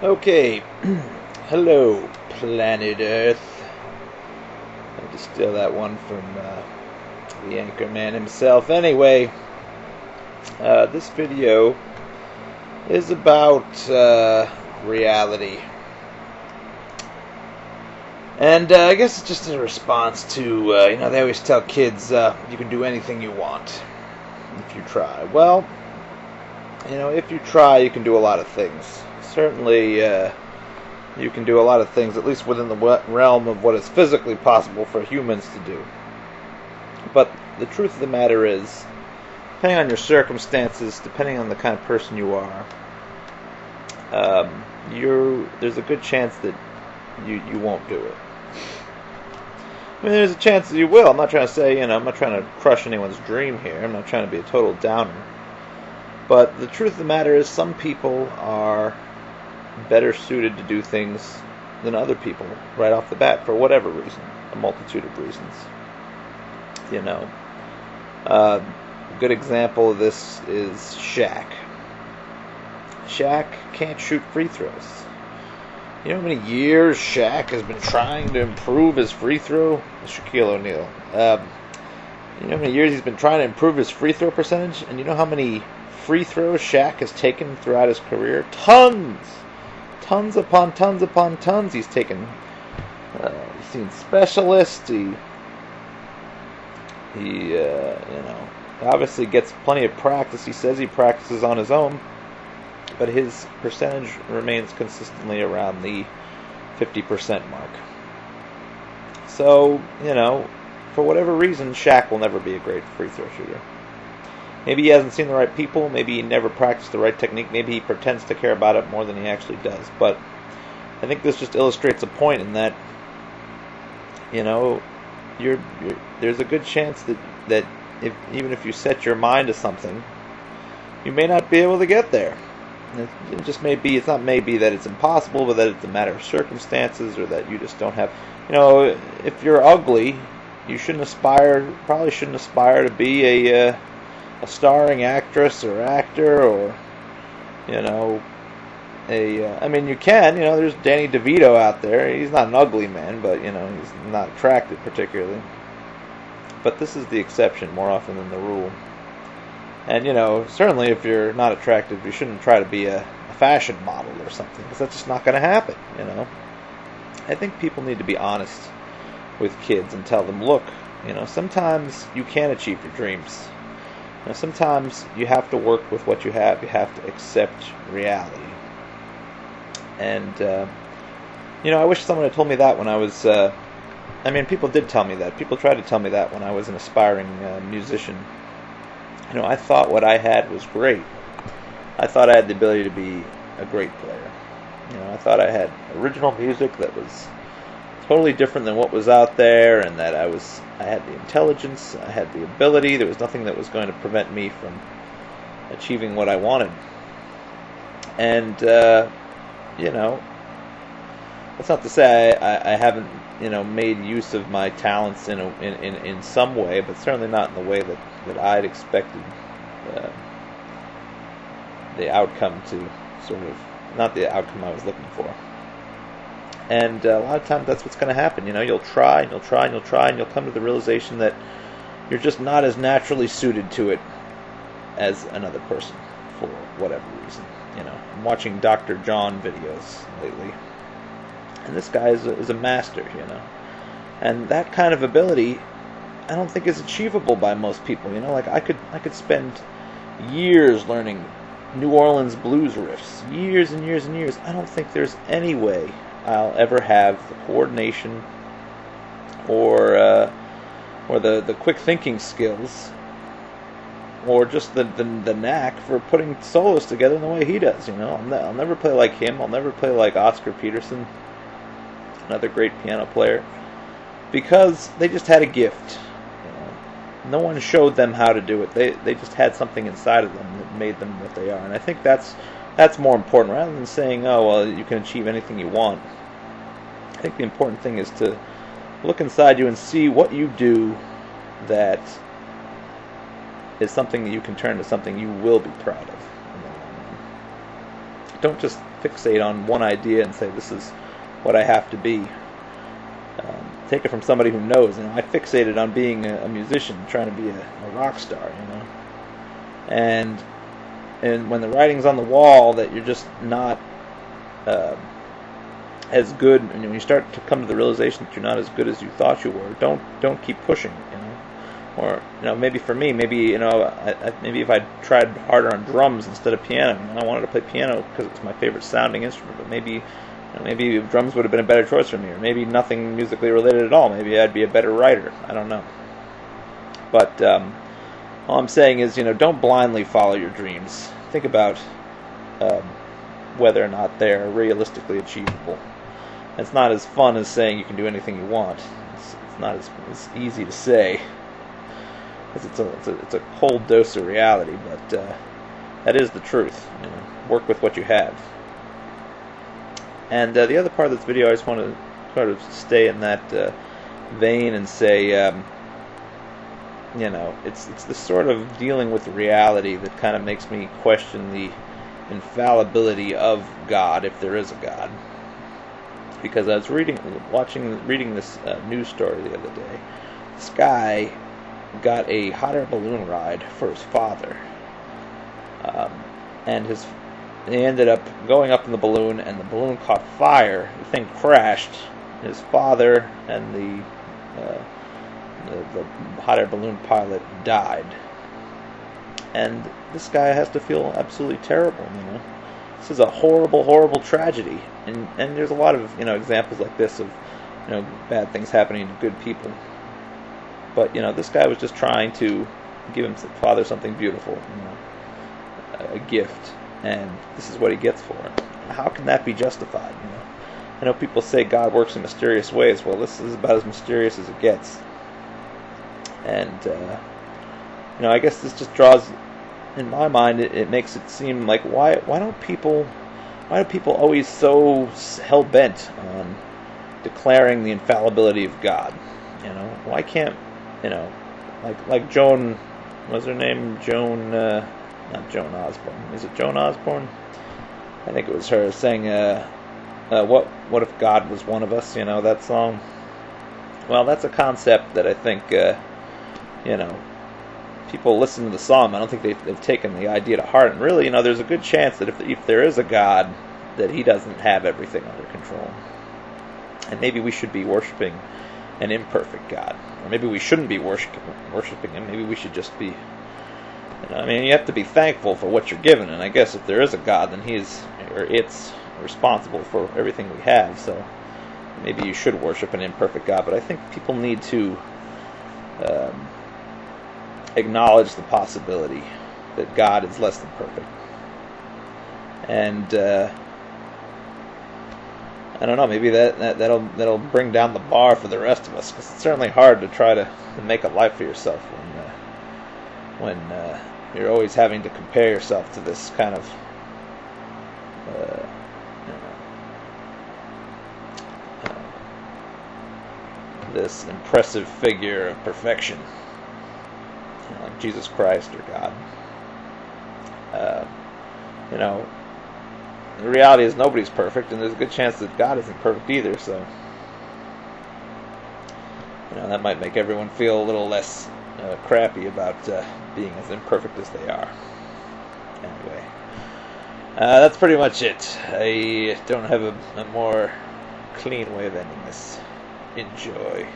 Okay, hello, planet Earth. I had to steal that one from the anchorman himself. Anyway, this video is about reality. And I guess it's just in response to, they always tell kids you can do anything you want if you try. Well, if you try, you can do a lot of things. Certainly, you can do a lot of things, at least within the realm of what is physically possible for humans to do. But the truth of the matter is, depending on your circumstances, depending on the kind of person you are, there's a good chance that you won't do it. I mean, there's a chance that you will. I'm not trying to say, I'm not trying to crush anyone's dream here. I'm not trying to be a total downer. But the truth of the matter is, some people are better suited to do things than other people right off the bat for whatever reason, a multitude of reasons. A good example of this is Shaq. Shaq can't shoot free throws. You know how many years Shaq has been trying to improve his free throw? Shaquille O'Neal. You know how many years he's been trying to improve his free throw percentage? And you know how many free throws Shaq has taken throughout his career? Tons! Tons upon tons upon tons he's taken. He's seen specialists. He obviously gets plenty of practice. He says he practices on his own, but his percentage remains consistently around the 50% mark. So, for whatever reason, Shaq will never be a great free throw shooter. Maybe he hasn't seen the right people. Maybe he never practiced the right technique. Maybe he pretends to care about it more than he actually does. But I think this just illustrates a point in that, there's a good chance that even if you set your mind to something, you may not be able to get there. It just may be. It's not maybe that it's impossible, but that it's a matter of circumstances, or that you just don't have. If you're ugly, you probably shouldn't aspire to be a starring actress or actor, or I mean, you can. There's Danny DeVito out there. He's not an ugly man, but he's not attractive particularly. But this is the exception more often than the rule. And certainly if you're not attractive, you shouldn't try to be a fashion model or something, because that's just not going to happen. I think people need to be honest with kids and tell them, look, sometimes you can't achieve your dreams. Sometimes you have to work with what you have. You have to accept reality. And, I wish someone had told me that when I was, people did tell me that. People tried to tell me that when I was an aspiring musician. I thought what I had was great. I thought I had the ability to be a great player. I thought I had original music that was totally different than what was out there, and that I had the intelligence, I had the ability. There was nothing that was going to prevent me from achieving what I wanted. And that's not to say I haven't made use of my talents in some way, but certainly not in the way that I'd expected the outcome to not the outcome I was looking for. And a lot of times that's what's going to happen. You'll try and you'll try and you'll try, and you'll come to the realization that you're just not as naturally suited to it as another person for whatever reason. I'm watching Dr. John videos lately, and this guy is a master, and that kind of ability I don't think is achievable by most people. I could spend years learning New Orleans blues riffs, years and years and years. I don't think there's any way I'll ever have the coordination or the quick thinking skills, or just the knack for putting solos together in the way he does. I'll never play like him. I'll never play like Oscar Peterson, another great piano player, because they just had a gift. No one showed them how to do it. They just had something inside of them that made them what they are. And I think that's more important, rather than saying, oh, well, you can achieve anything you want. I think the important thing is to look inside you and see what you do that is something that you can turn to something you will be proud of in the long run. don't just fixate on one idea and say this is what I have to be. Take it from somebody who knows. I fixated on being a musician, trying to be a rock star, and when the writing's on the wall that you're just not as good, and when you start to come to the realization that you're not as good as you thought you were, don't keep pushing, Or maybe for me, maybe maybe if I tried harder on drums instead of piano, I wanted to play piano because it's my favorite sounding instrument, but maybe drums would have been a better choice for me, or maybe nothing musically related at all. Maybe I'd be a better writer. I don't know. But all I'm saying is, don't blindly follow your dreams. Think about whether or not they're realistically achievable. It's not as fun as saying you can do anything you want. It's not as easy to say, because it's a cold dose of reality. But that is the truth. Work with what you have. And the other part of this video, I just want to sort of stay in that vein and say, it's this sort of dealing with reality that kind of makes me question the infallibility of God, if there is a God. Because I was reading this news story the other day. This guy got a hot air balloon ride for his father, and he ended up going up in the balloon, and the balloon caught fire. The thing crashed. His father and the hot air balloon pilot died. And this guy has to feel absolutely terrible, This is a horrible, horrible tragedy. And there's a lot of, examples like this of, bad things happening to good people. But, this guy was just trying to give his father something beautiful, a gift. And this is what he gets for it. How can that be justified? I know people say God works in mysterious ways. Well, this is about as mysterious as it gets. And I guess this just draws, in my mind, it makes it seem like why do people always so hell bent on declaring the infallibility of God? Why can't like Joan, what's her name? Not Joan Osborne. Is it Joan Osborne? I think it was her saying, what if God was one of us? That song. Well, that's a concept that I think, people listen to the song. I don't think they've taken the idea to heart. And really, there's a good chance that if there is a God, that He doesn't have everything under control. And maybe we should be worshiping an imperfect God, or maybe we shouldn't be worshiping Him. Maybe we should just be. You have to be thankful for what you're given, and I guess if there is a God, then it's responsible for everything we have. So maybe you should worship an imperfect God. But I think people need to acknowledge the possibility that God is less than perfect. And I don't know, maybe that'll bring down the bar for the rest of us, because it's certainly hard to try to make a life for yourself when you're always having to compare yourself to this kind of this impressive figure of perfection, like Jesus Christ or God. The reality is nobody's perfect, and there's a good chance that God isn't perfect either. So that might make everyone feel a little less crappy about being as imperfect as they are. Anyway, that's pretty much it. I don't have a more clean way of ending this. Enjoy.